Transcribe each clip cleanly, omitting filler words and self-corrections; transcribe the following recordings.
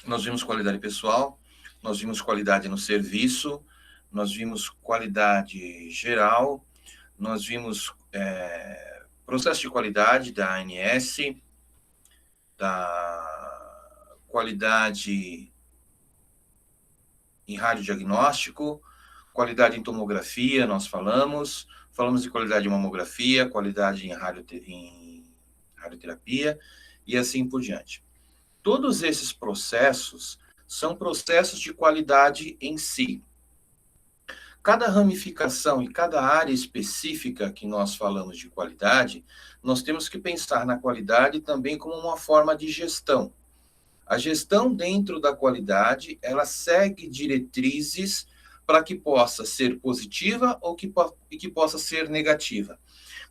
Nós vimos qualidade pessoal, nós vimos qualidade no serviço, nós vimos qualidade geral, nós vimos processo de qualidade da ANS, da qualidade em radiodiagnóstico, qualidade em tomografia, nós falamos de qualidade de mamografia, qualidade em radioterapia e assim por diante. Todos esses processos são processos de qualidade em si. Cada ramificação e cada área específica que nós falamos de qualidade, nós temos que pensar na qualidade também como uma forma de gestão. A gestão dentro da qualidade, ela segue diretrizes para que possa ser positiva ou que possa ser negativa.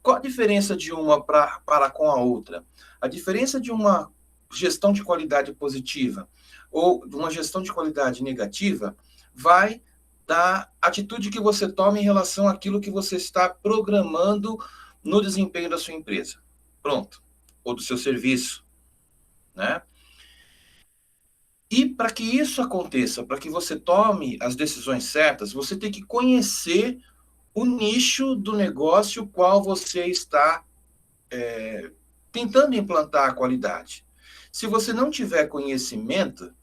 Qual a diferença de uma para com a outra? A diferença de uma gestão de qualidade positiva ou de uma gestão de qualidade negativa vai da atitude que você toma em relação àquilo que você está programando no desempenho da sua empresa. Pronto. Ou do seu serviço, né? E para que isso aconteça, para que você tome as decisões certas, você tem que conhecer o nicho do negócio qual você está tentando implantar a qualidade. Se você não tiver conhecimento,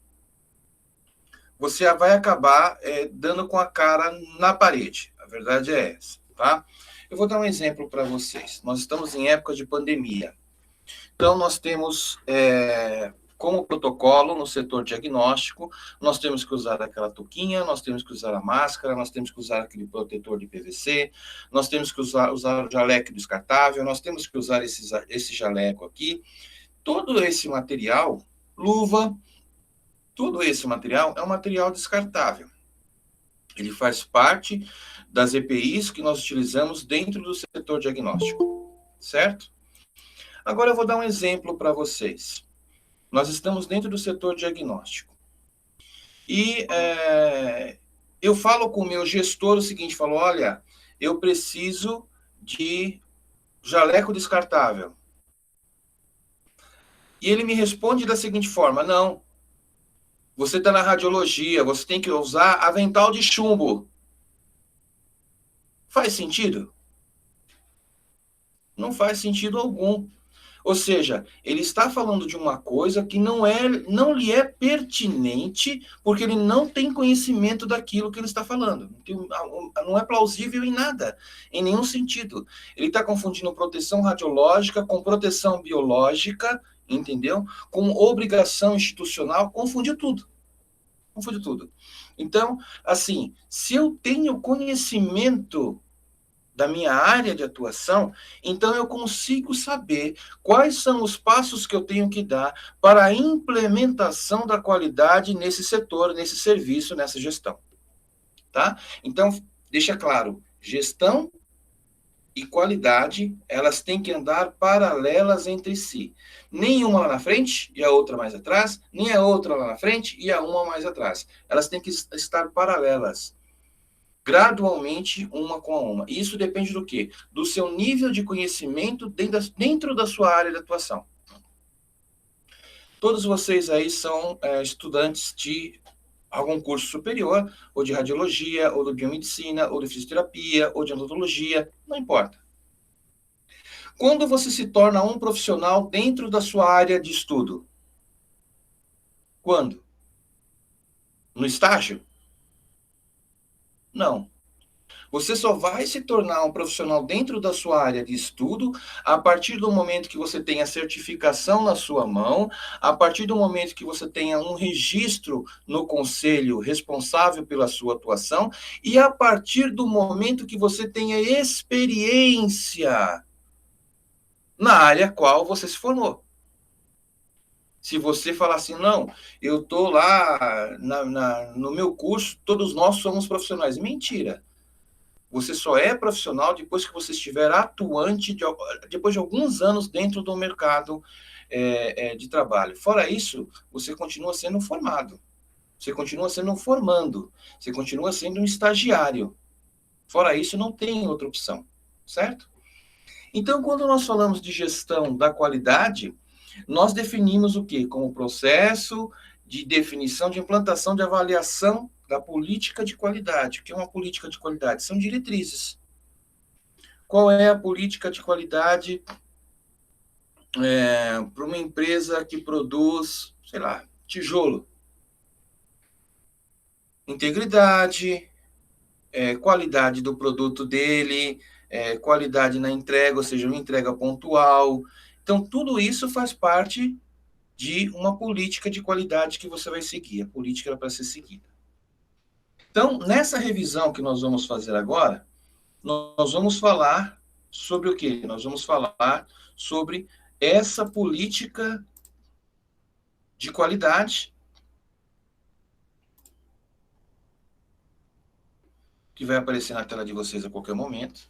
você vai acabar dando com a cara na parede. A verdade é essa, tá? Eu vou dar um exemplo para vocês. Nós estamos em época de pandemia. Então, nós temos como protocolo no setor diagnóstico, nós temos que usar aquela touquinha, nós temos que usar a máscara, nós temos que usar aquele protetor de PVC, nós temos que usar o jaleco descartável, nós temos que usar esse jaleco aqui. Todo esse material, luva, todo esse material é um material descartável. Ele faz parte das EPIs que nós utilizamos dentro do setor diagnóstico, certo? Agora eu vou dar um exemplo para vocês. Nós estamos dentro do setor diagnóstico. E eu falo com o meu gestor o seguinte, falo, olha, eu preciso de jaleco descartável. E ele me responde da seguinte forma, não, você está na radiologia, você tem que usar avental de chumbo. Faz sentido? Não faz sentido algum. Ou seja, ele está falando de uma coisa que não lhe é pertinente, porque ele não tem conhecimento daquilo que ele está falando. Não é plausível em nada, em nenhum sentido. Ele está confundindo proteção radiológica com proteção biológica, entendeu? Com obrigação institucional, confundiu tudo. Confundiu tudo. Então, assim, se eu tenho conhecimento da minha área de atuação, então eu consigo saber quais são os passos que eu tenho que dar para a implementação da qualidade nesse setor, nesse serviço, nessa gestão. Tá? Então, deixa claro, gestão e qualidade, elas têm que andar paralelas entre si. Nem uma lá na frente e a outra mais atrás, nem a outra lá na frente e a uma mais atrás. Elas têm que estar paralelas, gradualmente, uma com a uma. Isso depende do quê? Do seu nível de conhecimento dentro da sua área de atuação. Todos vocês aí são estudantes de algum curso superior, ou de radiologia, ou de biomedicina, ou de fisioterapia, ou de odontologia, não importa. Quando você se torna um profissional dentro da sua área de estudo? Quando? No estágio? Não. Você só vai se tornar um profissional dentro da sua área de estudo a partir do momento que você tenha certificação na sua mão, a partir do momento que você tenha um registro no conselho responsável pela sua atuação e a partir do momento que você tenha experiência na área qual você se formou. Se você falar assim, não, eu estou lá no meu curso, todos nós somos profissionais. Mentira. Você só é profissional depois que você estiver atuante, depois de alguns anos dentro do mercado de trabalho. Fora isso, você continua sendo formado. Você continua sendo formando. Você continua sendo um estagiário. Fora isso, não tem outra opção, certo? Então, quando nós falamos de gestão da qualidade, nós definimos o quê? Como processo de definição, de implantação, de avaliação da política de qualidade. O que é uma política de qualidade? São diretrizes. Qual é a política de qualidade para uma empresa que produz, sei lá, tijolo? Integridade, qualidade do produto dele, qualidade na entrega, ou seja, uma entrega pontual. Então, tudo isso faz parte de uma política de qualidade que você vai seguir. A política era para ser seguida. Então, nessa revisão que nós vamos fazer agora, nós vamos falar sobre o quê? Nós vamos falar sobre essa política de qualidade que vai aparecer na tela de vocês a qualquer momento,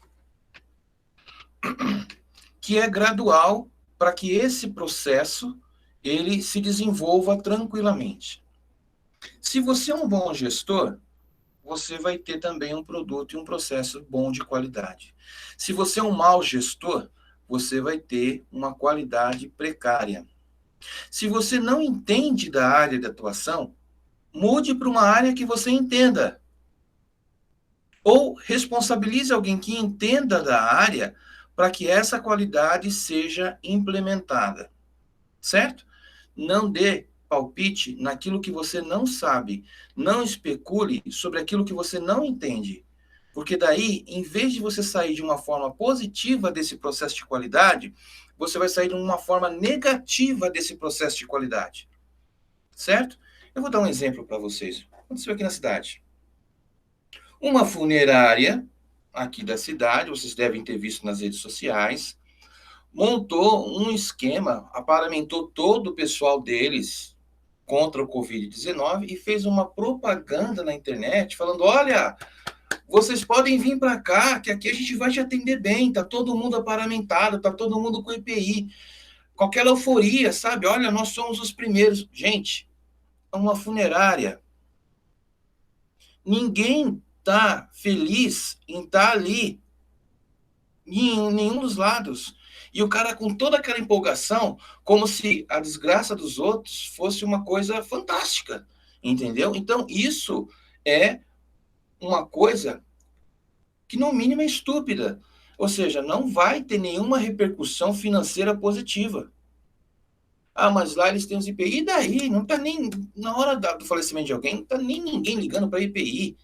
que é gradual para que esse processo ele se desenvolva tranquilamente. Se você é um bom gestor, você vai ter também um produto e um processo bom de qualidade. Se você é um mau gestor, você vai ter uma qualidade precária. Se você não entende da área de atuação, mude para uma área que você entenda. Ou responsabilize alguém que entenda da área para que essa qualidade seja implementada. Certo? Não dê palpite naquilo que você não sabe. Não especule sobre aquilo que você não entende. Porque daí, em vez de você sair de uma forma positiva desse processo de qualidade, você vai sair de uma forma negativa desse processo de qualidade. Certo? Eu vou dar um exemplo para vocês. Aconteceu aqui na cidade. Uma funerária aqui da cidade, vocês devem ter visto nas redes sociais, montou um esquema, aparamentou todo o pessoal deles contra o Covid-19 e fez uma propaganda na internet falando, olha, vocês podem vir para cá, que aqui a gente vai te atender bem, tá todo mundo aparamentado, tá todo mundo com EPI, com aquela euforia, sabe? Olha, nós somos os primeiros. Gente, é uma funerária. Ninguém tá feliz em estar ali, em nenhum dos lados. E o cara com toda aquela empolgação, como se a desgraça dos outros fosse uma coisa fantástica, entendeu? Então, isso é uma coisa que, no mínimo, é estúpida. Ou seja, não vai ter nenhuma repercussão financeira positiva. Ah, mas lá eles têm os IPI. E daí? Não está nem, na hora do falecimento de alguém, não está nem ninguém ligando para IPI.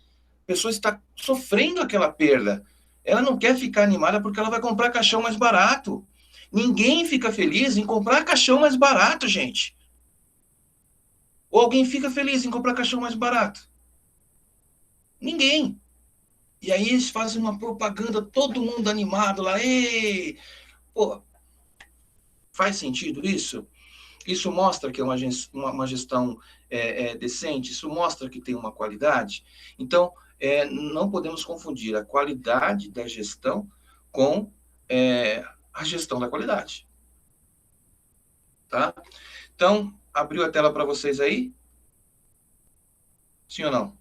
A pessoa está sofrendo aquela perda. Ela não quer ficar animada porque ela vai comprar caixão mais barato. Ninguém fica feliz em comprar caixão mais barato, gente. Ou alguém fica feliz em comprar caixão mais barato? Ninguém. E aí eles fazem uma propaganda, todo mundo animado lá. Ei! Pô, faz sentido isso? Isso mostra que é uma gestão decente? Isso mostra que tem uma qualidade? Então, não podemos confundir a qualidade da gestão com a gestão da qualidade. Tá? Então, abriu a tela para vocês aí? Sim ou não?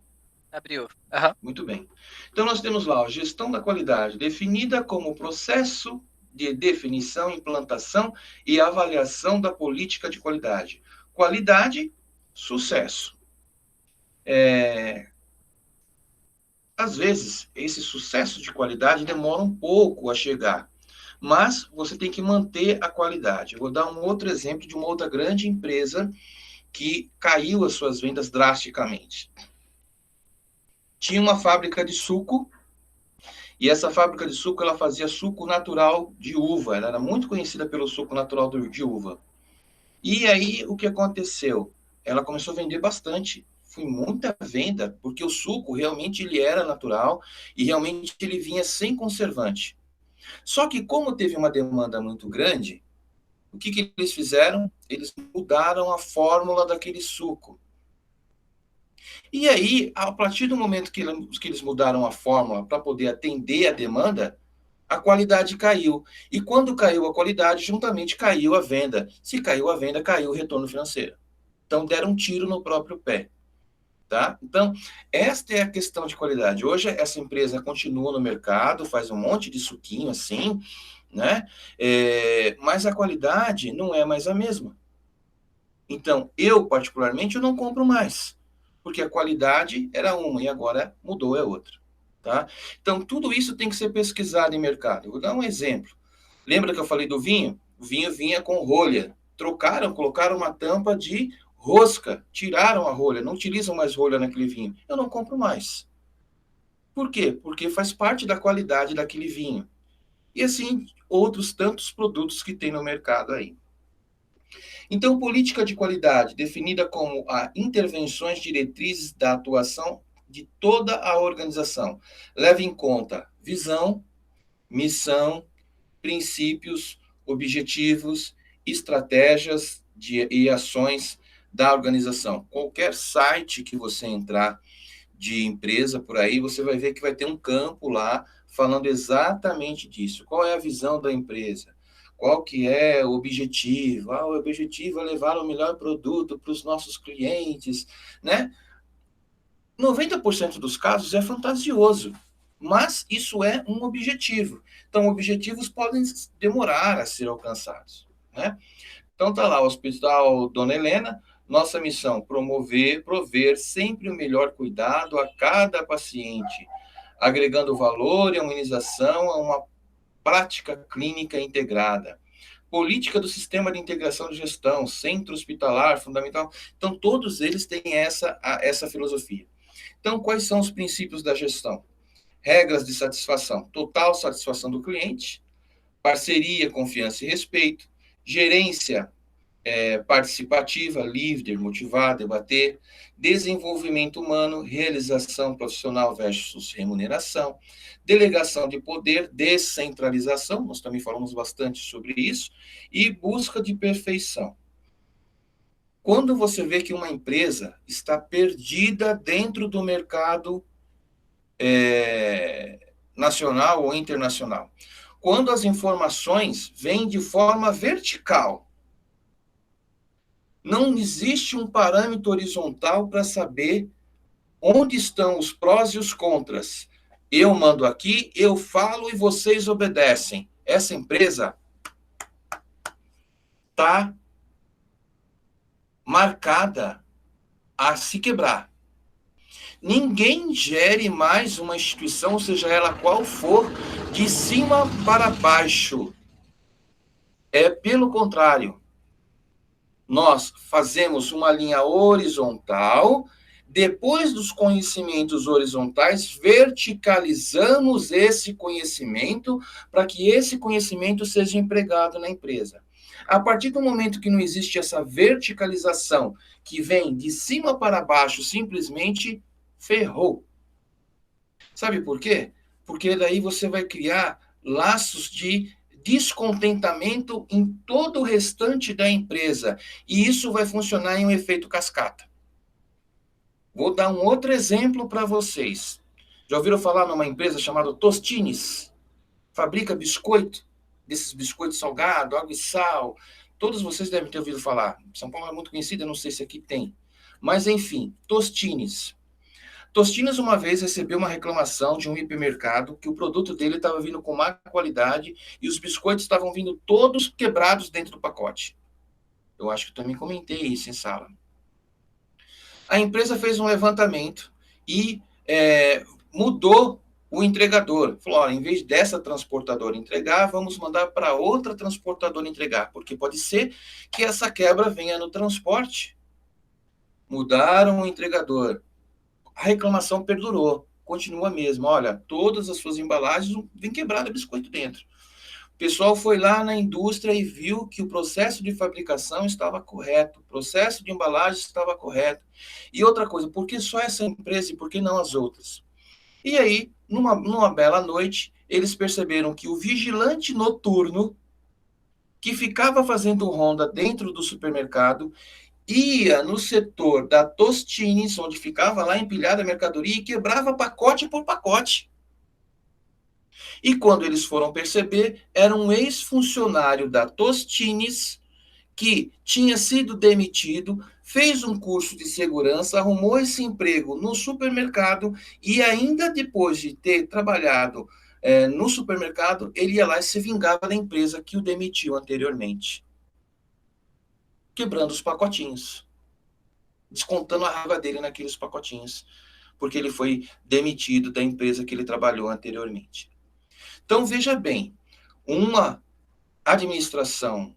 Abriu. Uhum. Muito bem. Então, nós temos lá a gestão da qualidade, definida como processo de definição, implantação e avaliação da política de qualidade. Qualidade, sucesso. Às vezes, esse sucesso de qualidade demora um pouco a chegar, mas você tem que manter a qualidade. Eu vou dar um outro exemplo de uma outra grande empresa que caiu as suas vendas drasticamente. Tinha uma fábrica de suco, e essa fábrica de suco ela fazia suco natural de uva. Ela era muito conhecida pelo suco natural de uva. E aí, o que aconteceu? Ela começou a vender bastante. Foi muita venda, porque o suco realmente ele era natural e realmente ele vinha sem conservante. Só que como teve uma demanda muito grande, o que eles fizeram? Eles mudaram a fórmula daquele suco. E aí, a partir do momento que eles mudaram a fórmula para poder atender a demanda, a qualidade caiu. E quando caiu a qualidade, juntamente caiu a venda. Se caiu a venda, caiu o retorno financeiro. Então, deram um tiro no próprio pé. Tá? Então, esta é a questão de qualidade. Hoje, essa empresa continua no mercado, faz um monte de suquinho assim, né? Mas a qualidade não é mais a mesma. Então, eu, particularmente, eu não compro mais, porque a qualidade era uma e agora mudou, é outra. Tá? Então, tudo isso tem que ser pesquisado em mercado. Eu vou dar um exemplo. Lembra que eu falei do vinho? O vinho vinha com rolha. Trocaram, colocaram uma tampa de rosca, tiraram a rolha, não utilizam mais rolha naquele vinho. Eu não compro mais. Por quê? Porque faz parte da qualidade daquele vinho. E assim, outros tantos produtos que tem no mercado aí. Então, política de qualidade, definida como a intervenções diretrizes da atuação de toda a organização, leva em conta visão, missão, princípios, objetivos, estratégias e ações da organização. Qualquer site que você entrar de empresa por aí, você vai ver que vai ter um campo lá falando exatamente disso. Qual é a visão da empresa? Qual que é o objetivo? O objetivo é levar o melhor produto para os nossos clientes, né? 90% dos casos é fantasioso, mas isso é um objetivo. Então, objetivos podem demorar a ser alcançados, né? Então tá lá, o Hospital Dona Helena, nossa missão, prover sempre o melhor cuidado a cada paciente, agregando valor e humanização a uma prática clínica integrada. Política do Sistema de Integração de Gestão, Centro Hospitalar, Fundamental. Então, todos eles têm essa filosofia. Então, quais são os princípios da gestão? Regras de satisfação, total satisfação do cliente, parceria, confiança e respeito, gerência participativa, livre, motivar, debater, desenvolvimento humano, realização profissional versus remuneração, delegação de poder, descentralização, nós também falamos bastante sobre isso, e busca de perfeição. Quando você vê que uma empresa está perdida dentro do mercado nacional ou internacional, quando as informações vêm de forma vertical, não existe um parâmetro horizontal para saber onde estão os prós e os contras. Eu mando aqui, eu falo e vocês obedecem. Essa empresa está marcada a se quebrar. Ninguém gere mais uma instituição, seja ela qual for, de cima para baixo. É pelo contrário. Nós fazemos uma linha horizontal, depois dos conhecimentos horizontais, verticalizamos esse conhecimento para que esse conhecimento seja empregado na empresa. A partir do momento que não existe essa verticalização, que vem de cima para baixo, simplesmente ferrou. Sabe por quê? Porque daí você vai criar laços de descontentamento em todo o restante da empresa. E isso vai funcionar em um efeito cascata. Vou dar um outro exemplo para vocês. Já ouviram falar numa empresa chamada Tostines? Fabrica biscoito, desses biscoitos salgados, água e sal. Todos vocês devem ter ouvido falar. São Paulo é muito conhecida, não sei se aqui tem. Mas, enfim, Tostines. Tostines uma vez recebeu uma reclamação de um hipermercado que o produto dele estava vindo com má qualidade e os biscoitos estavam vindo todos quebrados dentro do pacote. Eu acho que também comentei isso em sala. A empresa fez um levantamento e mudou o entregador. Falou, olha, em vez dessa transportadora entregar, vamos mandar para outra transportadora entregar, porque pode ser que essa quebra venha no transporte. Mudaram o entregador. A reclamação perdurou, continua mesmo. Olha, todas as suas embalagens vem quebrado biscoito dentro. O pessoal foi lá na indústria e viu que o processo de fabricação estava correto, o processo de embalagem estava correto. E outra coisa, por que só essa empresa e por que não as outras? E aí, numa bela noite, eles perceberam que o vigilante noturno, que ficava fazendo ronda dentro do supermercado, ia no setor da Tostines, onde ficava lá empilhada a mercadoria, e quebrava pacote por pacote. E quando eles foram perceber, era um ex-funcionário da Tostines que tinha sido demitido, fez um curso de segurança, arrumou esse emprego no supermercado e ainda depois de ter trabalhado no supermercado, ele ia lá e se vingava da empresa que o demitiu anteriormente. quebrando os pacotinhos, descontando a raiva dele naqueles pacotinhos, porque ele foi demitido da empresa que ele trabalhou anteriormente. Então, veja bem, uma administração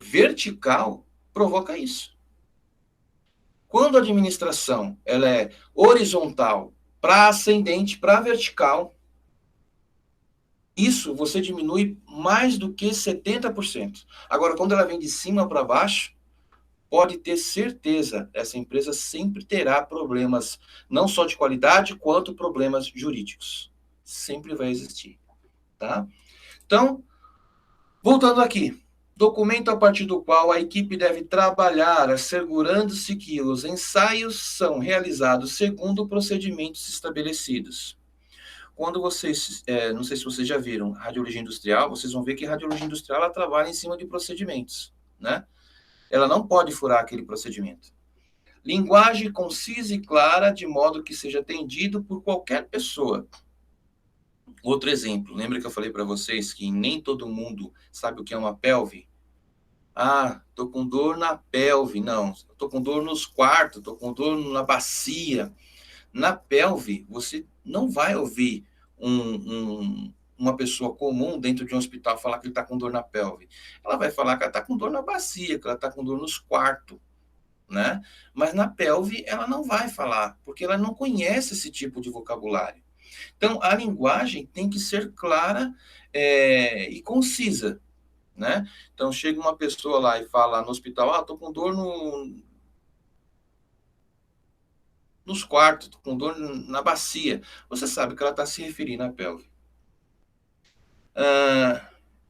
vertical provoca isso. Quando a administração ela é horizontal para ascendente, para vertical, isso você diminui mais do que 70%. Agora, quando ela vem de cima para baixo, pode ter certeza, essa empresa sempre terá problemas, não só de qualidade, quanto problemas jurídicos. Sempre vai existir, tá? Então, voltando aqui, documento a partir do qual a equipe deve trabalhar, assegurando-se que os ensaios são realizados segundo procedimentos estabelecidos. Quando vocês, não sei se vocês já viram radiologia industrial, vocês vão ver que a radiologia industrial ela trabalha em cima de procedimentos, né? Ela não pode furar aquele procedimento. Linguagem concisa e clara, de modo que seja atendido por qualquer pessoa. Outro exemplo, lembra que eu falei para vocês que nem todo mundo sabe o que é uma pelve? Ah, tô com dor na pelve. Não, tô com dor nos quartos, tô com dor na bacia. Na pelve, você não vai ouvir uma pessoa comum dentro de um hospital falar que ele está com dor na pelve. Ela vai falar que ela está com dor na bacia, que ela está com dor nos quartos, né? Mas na pelve ela não vai falar, porque ela não conhece esse tipo de vocabulário. Então, a linguagem tem que ser clara e concisa, né? Então, chega uma pessoa lá e fala no hospital, estou com dor nos quartos, tô com dor na bacia. Você sabe que ela está se referindo à pelve.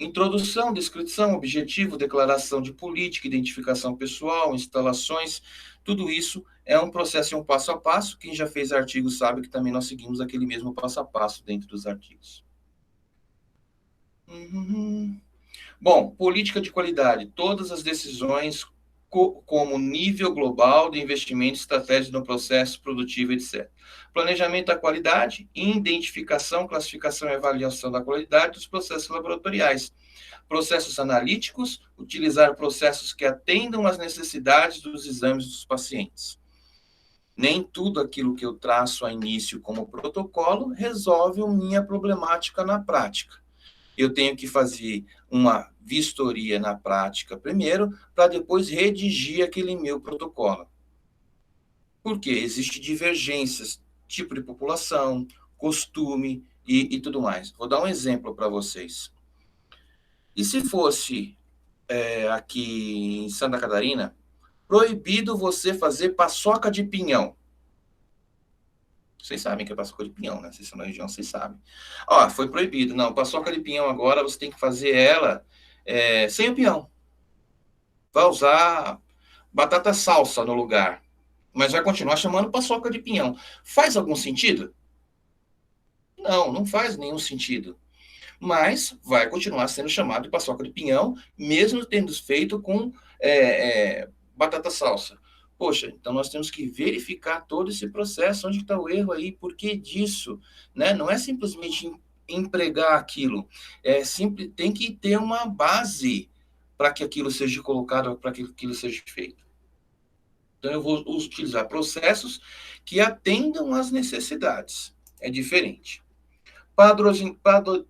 Introdução, descrição, objetivo, declaração de política, identificação pessoal, instalações, tudo isso é um processo e um passo a passo. Quem já fez artigos sabe que também nós seguimos aquele mesmo passo a passo dentro dos artigos. Bom, política de qualidade. Todas as decisões como nível global de investimento, estratégia no processo produtivo, etc. Planejamento da qualidade, identificação, classificação e avaliação da qualidade dos processos laboratoriais. Processos analíticos, utilizar processos que atendam às necessidades dos exames dos pacientes. Nem tudo aquilo que eu traço a início como protocolo resolve a minha problemática na prática. Eu tenho que fazer uma vistoria na prática primeiro, para depois redigir aquele meu protocolo. Por quê? Existem divergências, tipo de população, costume e tudo mais. Vou dar um exemplo para vocês. E se fosse aqui em Santa Catarina, proibido você fazer paçoca de pinhão. Vocês sabem que é paçoca de pinhão, né? Vocês são da região, vocês sabem. Ó, foi proibido. Não, paçoca de pinhão agora você tem que fazer ela sem o pinhão. Vai usar batata salsa no lugar. Mas vai continuar chamando paçoca de pinhão. Faz algum sentido? Não, não faz nenhum sentido. Mas vai continuar sendo chamado de paçoca de pinhão, mesmo tendo feito com batata salsa. Poxa, então nós temos que verificar todo esse processo, onde está o erro aí, por que disso, né? Não é simplesmente empregar aquilo, tem que ter uma base para que aquilo seja colocado, para que aquilo seja feito. Então eu vou utilizar processos que atendam às necessidades, é diferente.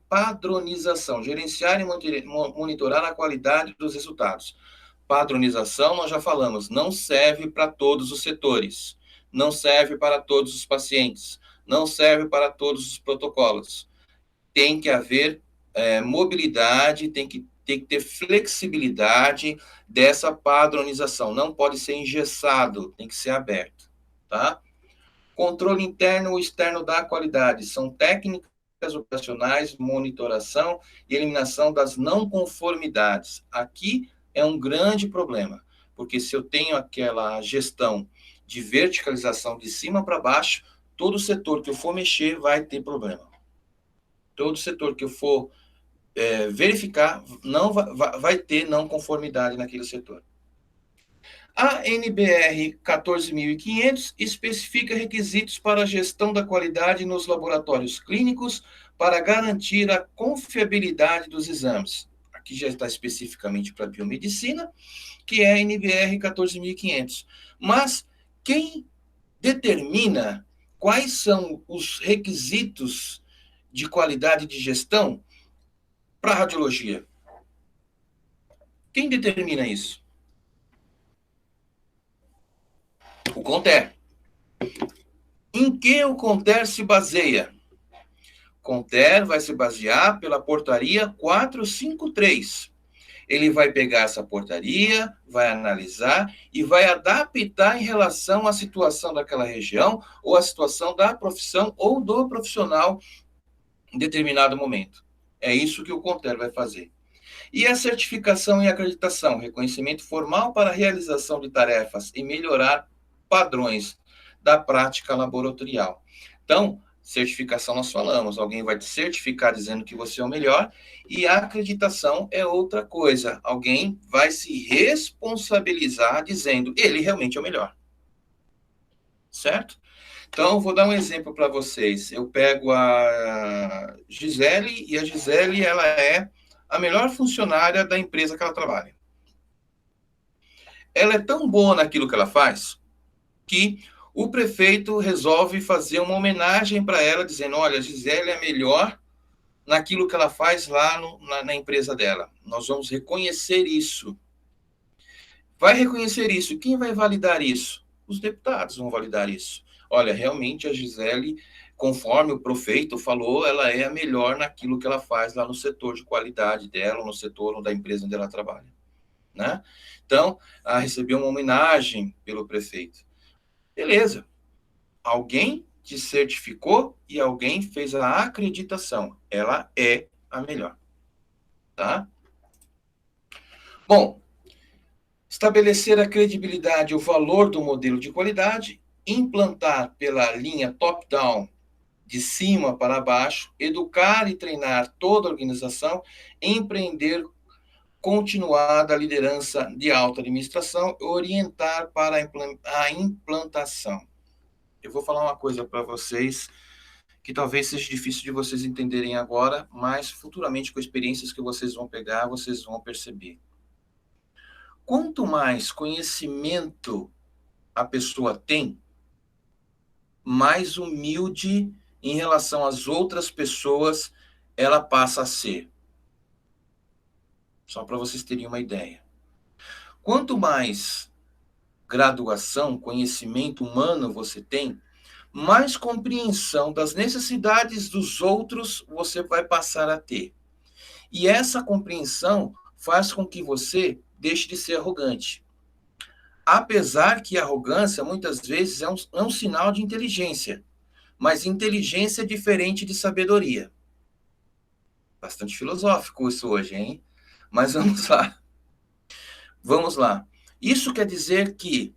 Padronização, gerenciar e monitorar a qualidade dos resultados. Padronização, nós já falamos, não serve para todos os setores, não serve para todos os pacientes, não serve para todos os protocolos. Tem que haver mobilidade, tem que ter flexibilidade dessa padronização, não pode ser engessado, tem que ser aberto, tá? Controle interno ou externo da qualidade, são técnicas operacionais, monitoração e eliminação das não conformidades. Aqui é um grande problema, porque se eu tenho aquela gestão de verticalização de cima para baixo, todo setor que eu for mexer vai ter problema. Todo setor que eu for verificar não vai ter não conformidade naquele setor. A NBR 14.500 especifica requisitos para a gestão da qualidade nos laboratórios clínicos para garantir a confiabilidade dos exames. que já está especificamente para biomedicina, que é a NBR 14.500. Mas quem determina quais são os requisitos de qualidade de gestão para a radiologia? Quem determina isso? O CONTER. Em que o CONTER se baseia? O CONTER vai se basear pela portaria 453. Ele vai pegar essa portaria, vai analisar e vai adaptar em relação à situação daquela região ou à situação da profissão ou do profissional em determinado momento. É isso que o CONTER vai fazer. E a certificação e acreditação, reconhecimento formal para a realização de tarefas e melhorar padrões da prática laboratorial. Então, certificação nós falamos, alguém vai te certificar dizendo que você é o melhor, e a acreditação é outra coisa, alguém vai se responsabilizar dizendo ele realmente é o melhor. Certo? Então, vou dar um exemplo para vocês. Eu pego a Gisele, e a Gisele, ela é a melhor funcionária da empresa que ela trabalha. Ela é tão boa naquilo que ela faz, que o prefeito resolve fazer uma homenagem para ela, dizendo, olha, a Gisele é melhor naquilo que ela faz lá na empresa dela. Nós vamos reconhecer isso. Vai reconhecer isso. Quem vai validar isso? Os deputados vão validar isso. Olha, realmente a Gisele, conforme o prefeito falou, ela é a melhor naquilo que ela faz lá no setor de qualidade dela, no setor da empresa onde ela trabalha. Né? Então, ela recebeu uma homenagem pelo prefeito. Beleza. Alguém te certificou e alguém fez a acreditação. Ela é a melhor. Tá? Bom, estabelecer a credibilidade e o valor do modelo de qualidade, implantar pela linha top-down, de cima para baixo, educar e treinar toda a organização, empreender continuada liderança de alta administração, orientar para a implantação. Eu vou falar uma coisa para vocês que talvez seja difícil de vocês entenderem agora, mas futuramente com experiências que vocês vão pegar, vocês vão perceber. Quanto mais conhecimento a pessoa tem, mais humilde em relação às outras pessoas ela passa a ser. Só para vocês terem uma ideia. Quanto mais graduação, conhecimento humano você tem, mais compreensão das necessidades dos outros você vai passar a ter. E essa compreensão faz com que você deixe de ser arrogante. Apesar que a arrogância, muitas vezes, é um sinal de inteligência. Mas inteligência é diferente de sabedoria. Bastante filosófico isso hoje, hein? Mas vamos lá. Vamos lá. Isso quer dizer que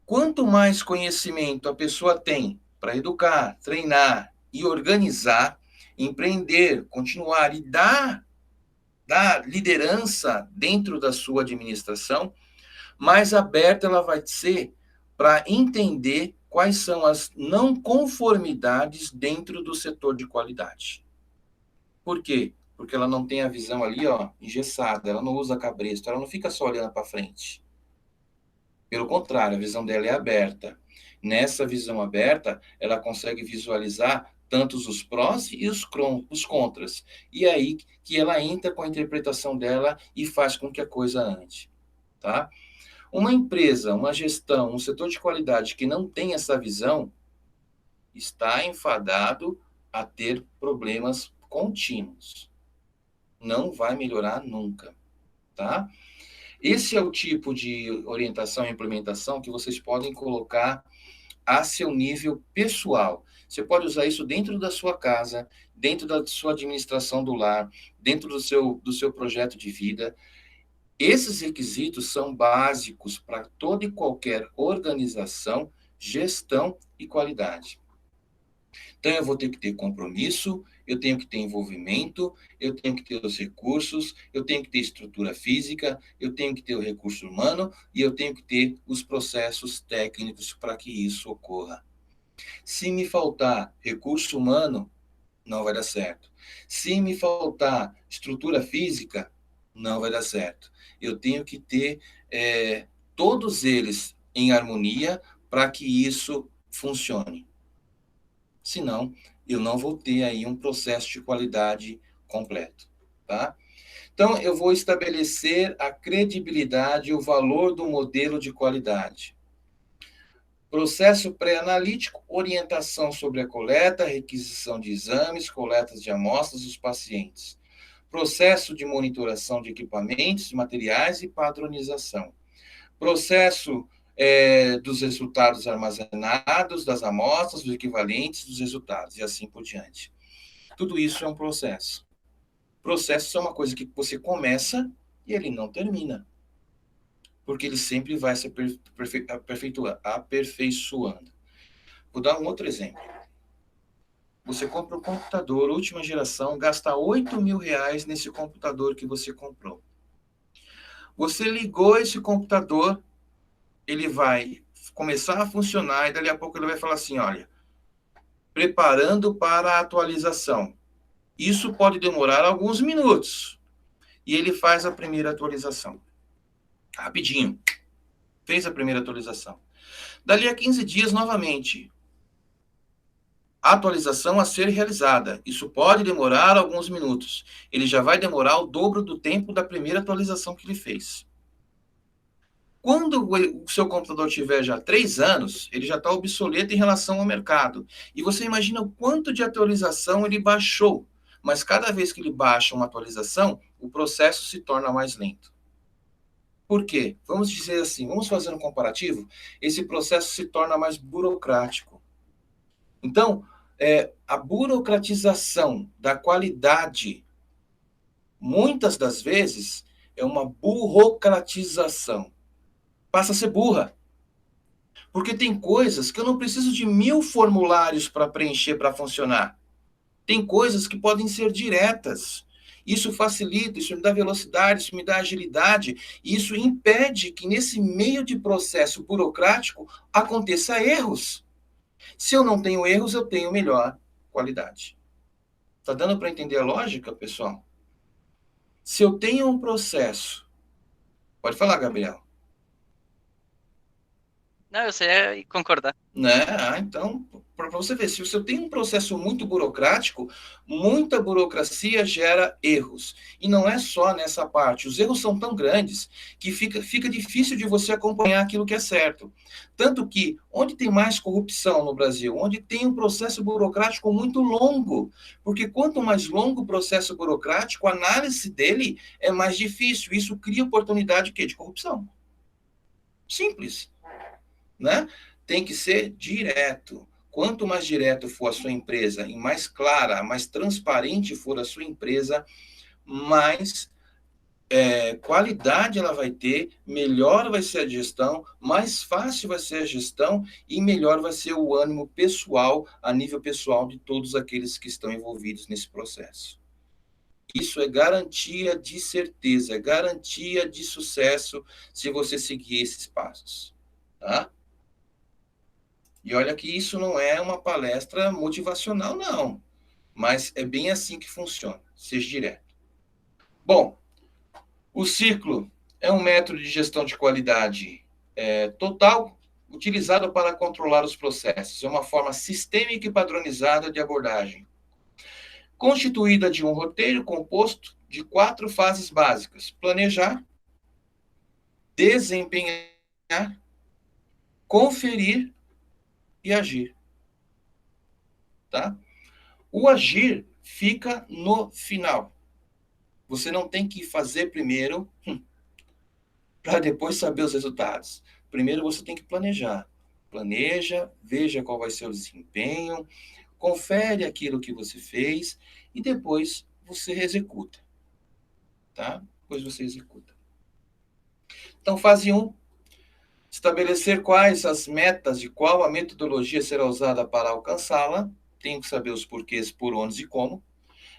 quanto mais conhecimento a pessoa tem para educar, treinar e organizar, empreender, continuar e dar liderança dentro da sua administração, mais aberta ela vai ser para entender quais são as não conformidades dentro do setor de qualidade. Por quê? Porque ela não tem a visão ali, ó, engessada, ela não usa cabresto, ela não fica só olhando para frente. Pelo contrário, a visão dela é aberta. Nessa visão aberta, ela consegue visualizar tanto os prós e os contras. E é aí que ela entra com a interpretação dela e faz com que a coisa ande. Tá? Uma empresa, uma gestão, um setor de qualidade que não tem essa visão, está enfadado a ter problemas contínuos. Não vai melhorar nunca, tá? Esse é o tipo de orientação e implementação que vocês podem colocar a seu nível pessoal. Você pode usar isso dentro da sua casa, dentro da sua administração do lar, dentro do seu projeto de vida. Esses requisitos são básicos para toda e qualquer organização, gestão e qualidade. Então, eu vou ter que ter compromisso, eu tenho que ter envolvimento, eu tenho que ter os recursos, eu tenho que ter estrutura física, eu tenho que ter o recurso humano e eu tenho que ter os processos técnicos para que isso ocorra. Se me faltar recurso humano, não vai dar certo. Se me faltar estrutura física, Não vai dar certo. Eu tenho que ter todos eles em harmonia para que isso funcione. Senão, eu não vou ter aí um processo de qualidade completo, tá? Então, eu vou estabelecer a credibilidade e o valor do modelo de qualidade. Processo pré-analítico, orientação sobre a coleta, requisição de exames, coletas de amostras dos pacientes. Processo de monitoração de equipamentos, materiais e padronização. Processo dos resultados armazenados, das amostras, dos equivalentes, dos resultados, e assim por diante. Tudo isso é um processo. Processo é uma coisa que você começa e ele não termina, porque ele sempre vai se aperfeiçoando. Vou dar um outro exemplo. Você compra um computador, última geração, gasta R$ 8.000 nesse computador que você comprou. Você ligou esse computador, ele vai começar a funcionar e dali a pouco ele vai falar assim, olha, preparando para a atualização. Isso pode demorar alguns minutos. E ele faz a primeira atualização. Rapidinho. Fez a primeira atualização. Dali a 15 dias, novamente. Atualização a ser realizada. Isso pode demorar alguns minutos. Ele já vai demorar o dobro do tempo da primeira atualização que ele fez. Quando o seu computador tiver já 3 anos, ele já está obsoleto em relação ao mercado. E você imagina o quanto de atualização ele baixou. Mas cada vez que ele baixa uma atualização, o processo se torna mais lento. Por quê? Vamos dizer assim, vamos fazer um comparativo, esse processo se torna mais burocrático. Então, a burocratização da qualidade, muitas das vezes, é uma burocratização. Passa a ser burra. Porque tem coisas que eu não preciso de 1000 formulários para preencher para funcionar. Tem coisas que podem ser diretas. Isso facilita, isso me dá velocidade, isso me dá agilidade, e isso impede que nesse meio de processo burocrático aconteça erros. Se eu não tenho erros, eu tenho melhor qualidade. Tá dando para entender a lógica, pessoal? Se eu tenho um processo... Pode falar, Gabriel. Não, eu sei concordar. Né? Então, para você ver, se você tem um processo muito burocrático, muita burocracia gera erros. E não é só nessa parte. Os erros são tão grandes que fica difícil de você acompanhar aquilo que é certo. Tanto que, onde tem mais corrupção no Brasil? Onde tem um processo burocrático muito longo. Porque quanto mais longo o processo burocrático, a análise dele é mais difícil. Isso cria oportunidade de corrupção. Simples. Né? Tem que ser direto. Quanto mais direto for a sua empresa e mais clara, mais transparente for a sua empresa, mais qualidade ela vai ter, melhor vai ser a gestão, mais fácil vai ser a gestão e melhor vai ser o ânimo pessoal, a nível pessoal de todos aqueles que estão envolvidos nesse processo. Isso é garantia de certeza, é garantia de sucesso se você seguir esses passos. Tá? E olha que isso não é uma palestra motivacional, não. Mas é bem assim que funciona. Seja direto. Bom, o ciclo é um método de gestão de qualidade total utilizado para controlar os processos. É uma forma sistêmica e padronizada de abordagem. Constituída de um roteiro composto de 4 fases básicas: planejar, desempenhar, conferir e agir. Tá? O agir fica no final. Você não tem que fazer primeiro para depois saber os resultados. Primeiro você tem que planejar. Planeja, veja qual vai ser o desempenho, confere aquilo que você fez e depois você executa. Tá? Depois você executa. Então, fase 1. Estabelecer quais as metas e qual a metodologia será usada para alcançá-la. Tem que saber os porquês, por onde e como.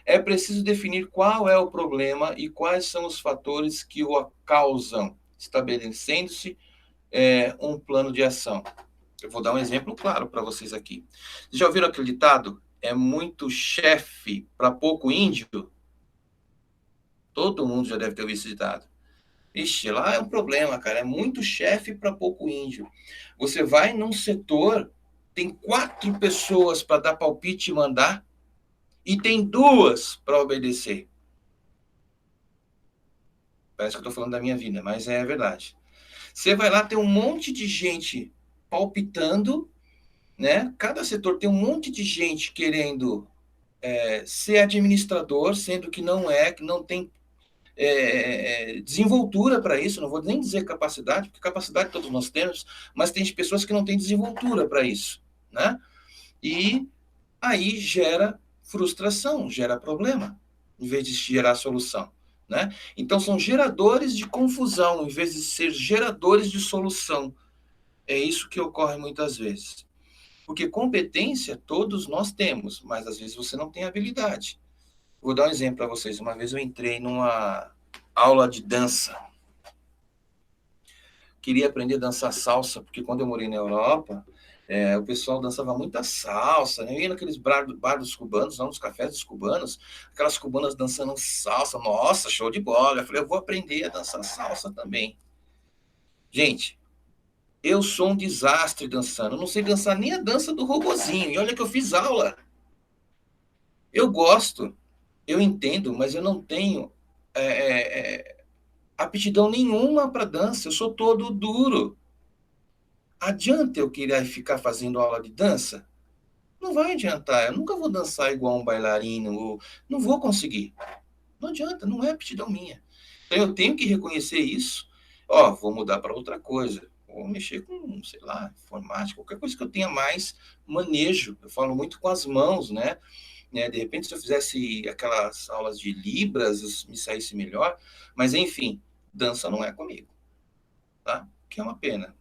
É preciso definir qual é o problema e quais são os fatores que o causam, estabelecendo-se um plano de ação. Eu vou dar um exemplo claro para vocês aqui. Já ouviram aquele ditado? É muito chefe para pouco índio? Todo mundo já deve ter ouvido esse ditado. Ixi, lá é um problema, cara. É muito chefe para pouco índio. Você vai num setor, tem 4 pessoas para dar palpite e mandar, e tem 2 para obedecer. Parece que eu estou falando da minha vida, mas é verdade. Você vai lá, tem um monte de gente palpitando, né? Cada setor tem um monte de gente querendo ser administrador, sendo que não é, que não tem desenvoltura para isso. Não vou nem dizer capacidade, porque capacidade todos nós temos, mas tem pessoas que não têm desenvoltura para isso, né? E aí gera frustração, gera problema, em vez de gerar solução, né? Então são geradores de confusão, em vez de ser geradores de solução. É isso que ocorre muitas vezes. Porque competência todos nós temos, mas às vezes você não tem habilidade. Vou dar um exemplo para vocês. Uma vez eu entrei numa aula de dança. Queria aprender a dançar salsa, porque quando eu morei na Europa, o pessoal dançava muita salsa, né? Eu ia naqueles bar dos cubanos, não, nos cafés dos cubanos, aquelas cubanas dançando salsa. Nossa, show de bola. Eu falei, eu vou aprender a dançar salsa também. Gente, eu sou um desastre dançando. Eu não sei dançar nem a dança do robozinho. E olha que eu fiz aula. Eu gosto, eu entendo, mas eu não tenho aptidão nenhuma para dança. Eu sou todo duro. Adianta eu querer ficar fazendo aula de dança? Não vai adiantar. Eu nunca vou dançar igual um bailarino. Ou não vou conseguir. Não adianta, não é aptidão minha. Então eu tenho que reconhecer isso. Ó, vou mudar para outra coisa. Vou mexer com, sei lá, informática, qualquer coisa que eu tenha mais manejo. Eu falo muito com as mãos, né? De repente, se eu fizesse aquelas aulas de Libras, me saísse melhor. Mas, enfim, dança não é comigo, tá? Que é uma pena.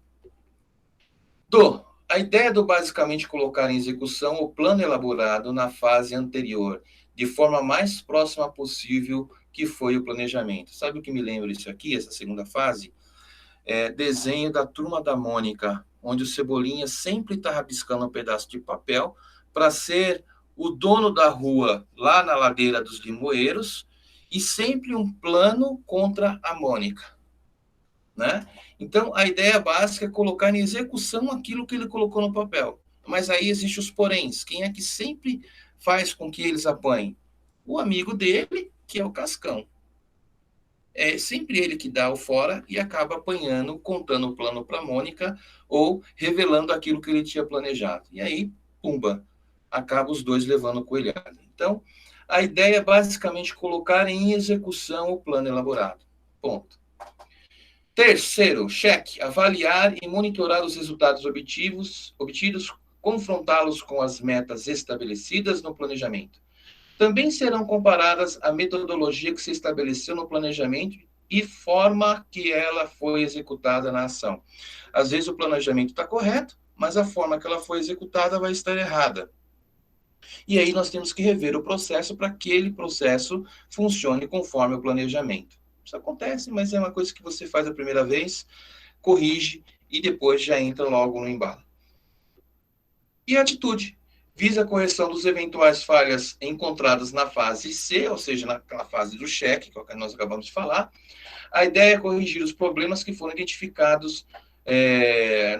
A ideia do basicamente colocar em execução o plano elaborado na fase anterior, de forma mais próxima possível que foi o planejamento. Sabe o que me lembra isso aqui, essa segunda fase? Desenho da Turma da Mônica, onde o Cebolinha sempre está rabiscando um pedaço de papel para ser o dono da rua lá na ladeira dos Limoeiros e sempre um plano contra a Mônica, né? Então, a ideia básica é colocar em execução aquilo que ele colocou no papel. Mas aí existem os poréns. Quem é que sempre faz com que eles apanhem? O amigo dele, que é o Cascão. É sempre ele que dá o fora e acaba apanhando, contando o plano para a Mônica ou revelando aquilo que ele tinha planejado. E aí, pumba, acaba os dois levando coelhada. Então, a ideia é basicamente colocar em execução o plano elaborado. Ponto. Terceiro, cheque, avaliar e monitorar os resultados obtidos, confrontá-los com as metas estabelecidas no planejamento. Também serão comparadas a metodologia que se estabeleceu no planejamento e forma que ela foi executada na ação. Às vezes o planejamento está correto, mas a forma que ela foi executada vai estar errada. E aí nós temos que rever o processo para que aquele processo funcione conforme o planejamento. Isso acontece, mas é uma coisa que você faz a primeira vez, corrige e depois já entra logo no embalo. E a atitude visa a correção dos eventuais falhas encontradas na fase C, ou seja, naquela fase do cheque, que é o que nós acabamos de falar. A ideia é corrigir os problemas que foram identificados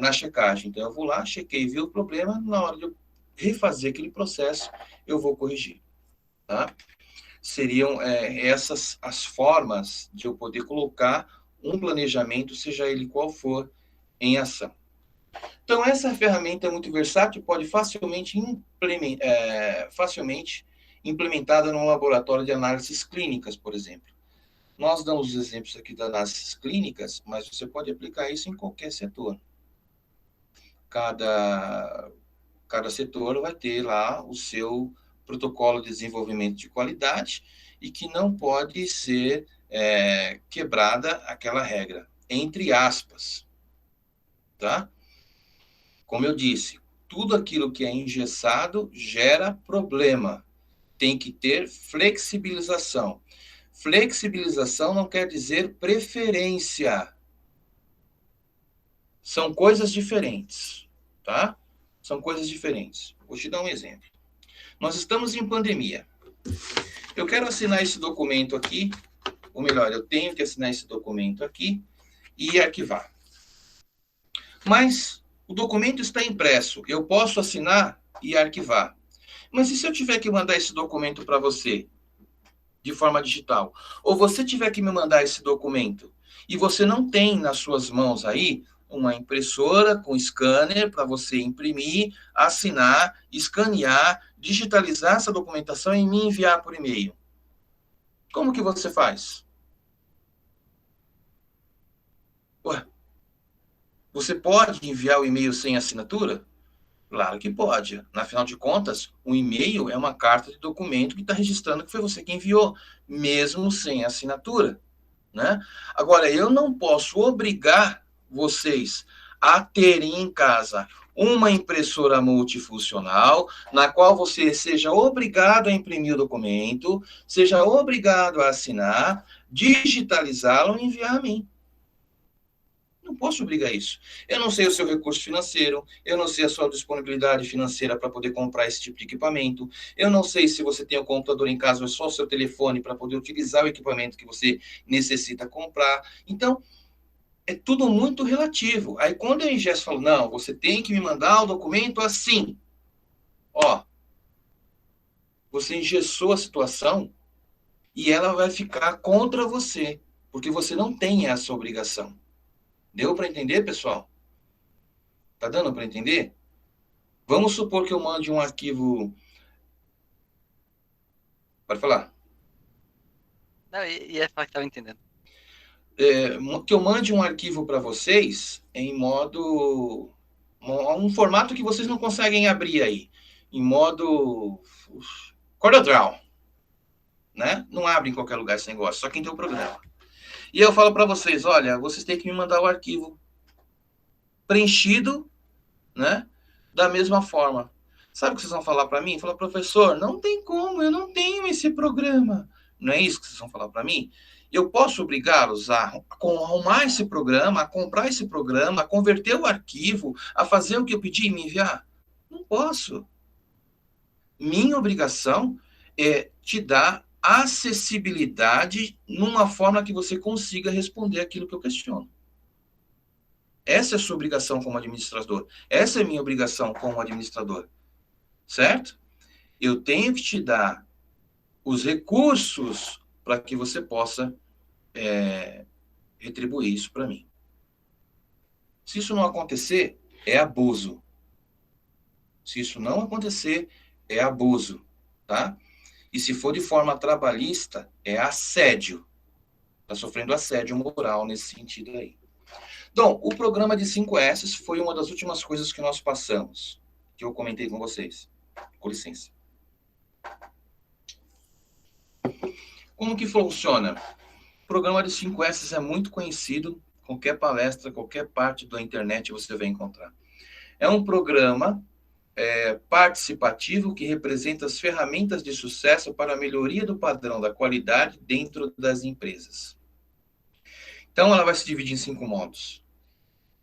na checagem. Então, eu vou lá, chequei, vi o problema, na hora de eu refazer aquele processo, eu vou corrigir. Tá? Seriam essas as formas de eu poder colocar um planejamento, seja ele qual for, em ação. Então, essa ferramenta é muito versátil, pode facilmente implementada num laboratório de análises clínicas, por exemplo. Nós damos os exemplos aqui das análises clínicas, mas você pode aplicar isso em qualquer setor. Cada setor vai ter lá o seu protocolo de desenvolvimento de qualidade e que não pode ser quebrada aquela regra, entre aspas, tá? Como eu disse, tudo aquilo que é engessado gera problema. Tem que ter flexibilização. Flexibilização não quer dizer preferência. São coisas diferentes, tá? São coisas diferentes. Vou te dar um exemplo. Nós estamos em pandemia. Eu quero assinar esse documento aqui ou melhor, eu tenho que assinar esse documento aqui e arquivar. Mas o documento está impresso, eu posso assinar e arquivar. Mas e se eu tiver que mandar esse documento para você de forma digital? Ou você tiver que me mandar esse documento e você não tem nas suas mãos aí uma impressora com scanner para você imprimir, assinar, escanear, digitalizar essa documentação e me enviar por e-mail. Como que você faz? Ué, você pode enviar o e-mail sem assinatura? Claro que pode. Afinal de contas, um e-mail é uma carta de documento que está registrando que foi você que enviou, mesmo sem assinatura, né? Agora, eu não posso obrigar vocês a terem em casa uma impressora multifuncional, na qual você seja obrigado a imprimir o documento, seja obrigado a assinar, digitalizá-lo e enviar a mim. Não posso obrigar isso. Eu não sei o seu recurso financeiro, eu não sei a sua disponibilidade financeira para poder comprar esse tipo de equipamento, eu não sei se você tem o computador em casa ou é só o seu telefone para poder utilizar o equipamento que você necessita comprar. Então, é tudo muito relativo. Aí, quando eu engesso e falo, não, você tem que me mandar o documento assim, ó, você engessou a situação e ela vai ficar contra você, porque você não tem essa obrigação. Deu para entender, pessoal? Tá dando para entender? Vamos supor que eu mande um arquivo. Pode falar. Não, ia falar que tava entendendo. Que eu mande um arquivo para vocês em modo. Um formato que vocês não conseguem abrir aí. Em modo. CorelDRAW. Né? Não abre em qualquer lugar esse negócio, só quem tem o programa. E eu falo para vocês: olha, vocês têm que me mandar o arquivo preenchido, né? Da mesma forma. Sabe o que vocês vão falar para mim? Falar, professor, não tem como, eu não tenho esse programa. Não é isso que vocês vão falar para mim? Eu posso obrigá-los a arrumar esse programa, a comprar esse programa, a converter o arquivo, a fazer o que eu pedi e me enviar? Não posso. Minha obrigação é te dar acessibilidade numa forma que você consiga responder aquilo que eu questiono. Essa é a sua obrigação como administrador. Essa é a minha obrigação como administrador. Certo? Eu tenho que te dar os recursos para que você possa retribuir isso para mim. Se isso não acontecer, é abuso. Se isso não acontecer, é abuso, tá? E se for de forma trabalhista, é assédio. Está sofrendo assédio moral nesse sentido aí. Então, o programa de 5S foi uma das últimas coisas que nós passamos, que eu comentei com vocês. Com licença. Como que funciona? O programa de 5S é muito conhecido, qualquer palestra, qualquer parte da internet você vai encontrar. É um programa participativo que representa as ferramentas de sucesso para a melhoria do padrão da qualidade dentro das empresas. Então, ela vai se dividir em 5 modos.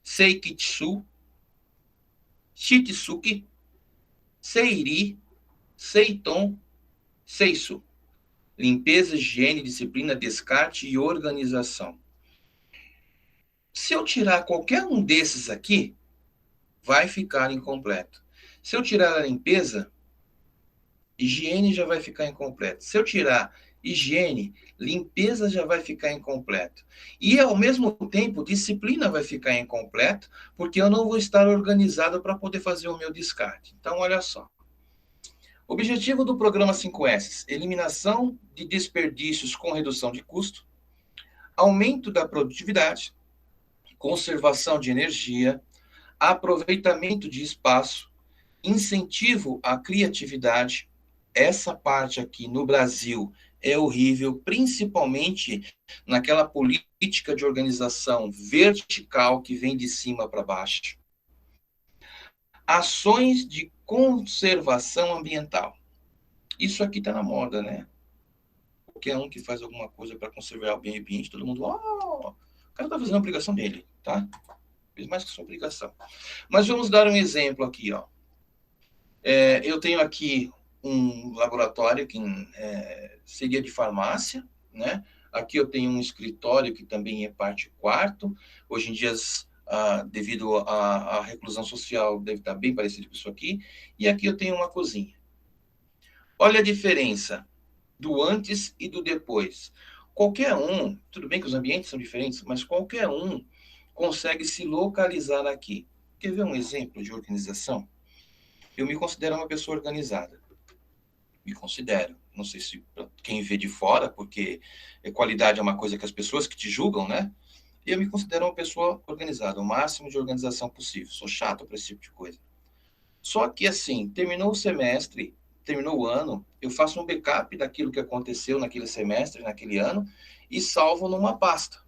Seikitsu, Shitsuki, Seiri, Seiton, Seisu. Limpeza, higiene, disciplina, descarte e organização. Se eu tirar qualquer um desses aqui, vai ficar incompleto. Se eu tirar a limpeza, higiene já vai ficar incompleto. Se eu tirar higiene, limpeza já vai ficar incompleto. E, ao mesmo tempo, disciplina vai ficar incompleto, porque eu não vou estar organizado para poder fazer o meu descarte. Então, olha só. Objetivo do programa 5S: eliminação de desperdícios com redução de custo, aumento da produtividade, conservação de energia, aproveitamento de espaço, incentivo à criatividade. Essa parte aqui no Brasil é horrível, principalmente naquela política de organização vertical que vem de cima para baixo. Ações de conservação ambiental. Isso aqui está na moda, né? Qualquer um que faz alguma coisa para conservar o meio ambiente, todo mundo, o cara está fazendo a obrigação dele, tá? Fez mais que sua obrigação. Mas vamos dar um exemplo aqui, ó. Eu tenho aqui um laboratório que seria de farmácia, né? Aqui eu tenho um escritório que também é parte quarto. Hoje em dia, devido à reclusão social, deve estar bem parecido com isso aqui. E aqui eu tenho uma cozinha. Olha a diferença do antes e do depois. Qualquer um, tudo bem que os ambientes são diferentes, mas qualquer um consegue se localizar aqui. Quer ver um exemplo de organização? Eu me considero uma pessoa organizada. Me considero. Não sei se quem vê de fora, porque qualidade é uma coisa que as pessoas que te julgam, né? E eu me considero uma pessoa organizada, o máximo de organização possível. Sou chato para esse tipo de coisa. Só que, assim, terminou o semestre, terminou o ano, eu faço um backup daquilo que aconteceu naquele semestre, naquele ano, e salvo numa pasta.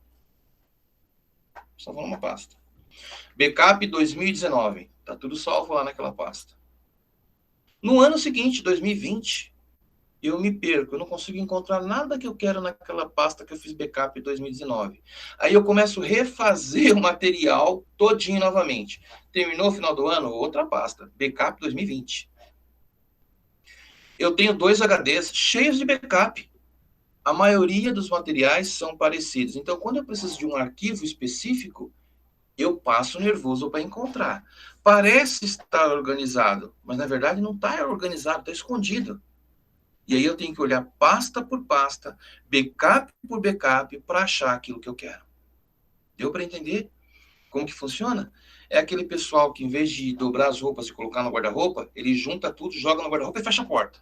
Salvo numa pasta. Backup 2019. Tá tudo salvo lá naquela pasta. No ano seguinte, 2020, eu me perco, eu não consigo encontrar nada que eu quero naquela pasta que eu fiz backup em 2019. Aí eu começo a refazer o material todinho novamente. Terminou o final do ano, outra pasta, backup 2020. Eu tenho 2 HDs cheios de backup. A maioria dos materiais são parecidos. Então, quando eu preciso de um arquivo específico, eu passo nervoso para encontrar. Parece estar organizado, mas na verdade não está organizado, está escondido. E aí eu tenho que olhar pasta por pasta, backup por backup, para achar aquilo que eu quero. Deu para entender como que funciona? É aquele pessoal que, em vez de dobrar as roupas e colocar no guarda-roupa, ele junta tudo, joga no guarda-roupa e fecha a porta.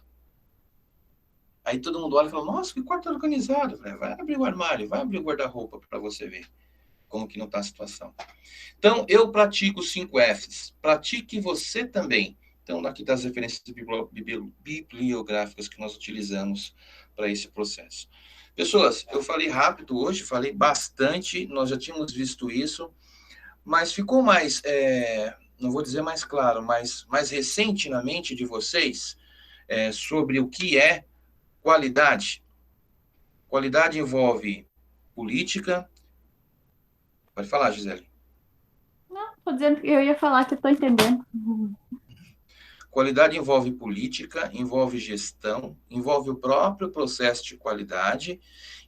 Aí todo mundo olha e fala, nossa, que quarto organizado. Vai abrir o armário, vai abrir o guarda-roupa para você ver como que não está a situação. Então, eu pratico 5 Fs. Pratique você também. Então, aqui está as referências bibliográficas que nós utilizamos para esse processo. Pessoas, eu falei rápido hoje, falei bastante, nós já tínhamos visto isso, mas ficou mais, não vou dizer mais claro, mas mais recente na mente de vocês sobre o que é qualidade. Qualidade envolve política. Pode falar, Gisele. Não, tô dizendo que eu ia falar que eu tô entendendo. Qualidade envolve política, envolve gestão, envolve o próprio processo de qualidade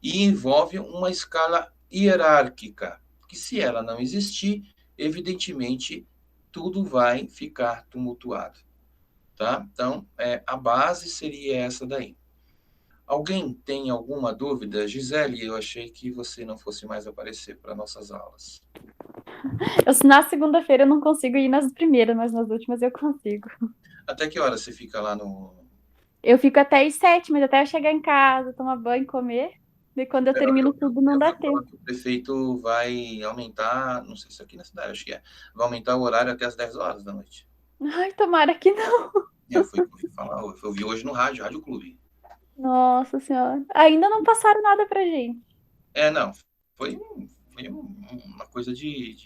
e envolve uma escala hierárquica, que se ela não existir, evidentemente, tudo vai ficar tumultuado. Tá? Então, a base seria essa daí. Alguém tem alguma dúvida? Gisele, eu achei que você não fosse mais aparecer para nossas aulas. Na segunda-feira eu não consigo ir nas primeiras, mas nas últimas eu consigo. Até que hora você fica lá no... Eu fico até às 7, mas até eu chegar em casa, tomar banho, comer. E quando eu termino tudo, não dá tempo. O prefeito vai aumentar, não sei se aqui na cidade, acho que vai aumentar o horário até as 10 horas da noite. Ai, tomara que não. Foi o que eu ouvi falar, eu vi hoje no Rádio Clube. Nossa Senhora. Ainda não passaram nada pra gente. Não, foi uma coisa de